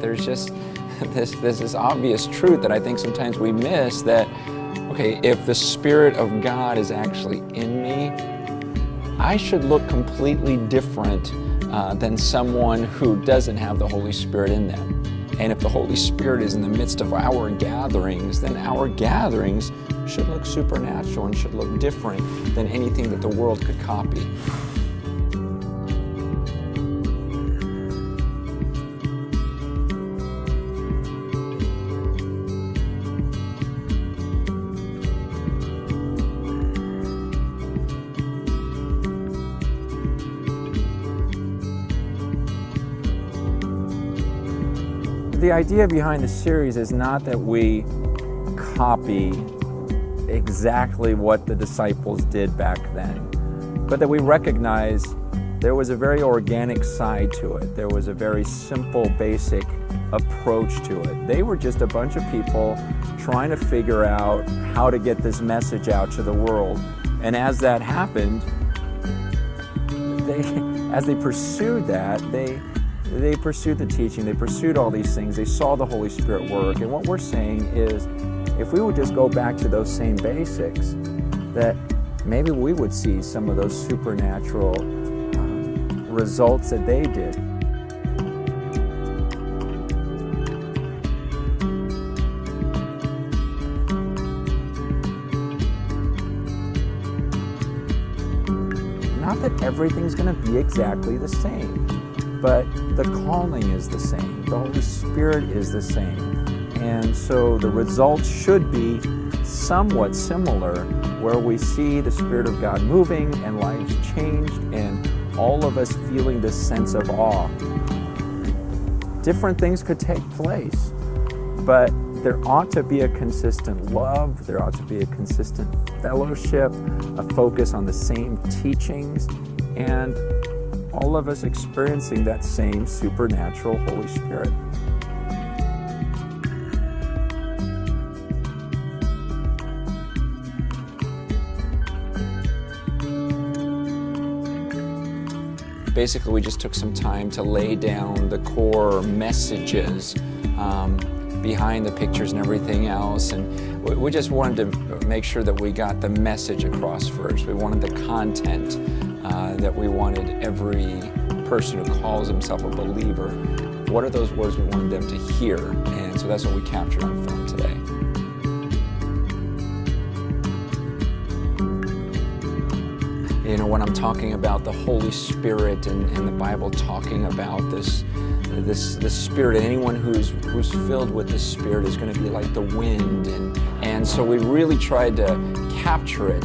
There's just this obvious truth that I think sometimes we miss, that, okay, if the Spirit of God is actually in me, I should look completely different than someone who doesn't have the Holy Spirit in them. And if the Holy Spirit is in the midst of our gatherings, then our gatherings should look supernatural and should look different than anything that the world could copy. The idea behind the series is not that we copy exactly what the disciples did back then, but that we recognize there was a very organic side to it. There was a very simple, basic approach to it. They were just a bunch of people trying to figure out how to get this message out to the world. And as that happened, as they pursued that, they pursued the teaching, they pursued all these things, they saw the Holy Spirit work. And what we're saying is, if we would just go back to those same basics, that maybe we would see some of those supernatural results that they did. Not that everything's going to be exactly the same, but the calling is the same. The Holy Spirit is the same. And so the results should be somewhat similar, where we see the Spirit of God moving and lives changed and all of us feeling this sense of awe. Different things could take place, but there ought to be a consistent love, there ought to be a consistent fellowship, a focus on the same teachings, and all of us experiencing that same supernatural Holy Spirit. Basically, we just took some time to lay down the core messages behind the pictures and everything else, and we just wanted to make sure that we got the message across first. We wanted the content that we wanted every person who calls himself a believer. What are those words we wanted them to hear? And so that's what we captured on film today. You know, when I'm talking about the Holy Spirit and the Bible talking about this Spirit, and anyone who's filled with this Spirit is going to be like the wind, and so we really tried to capture it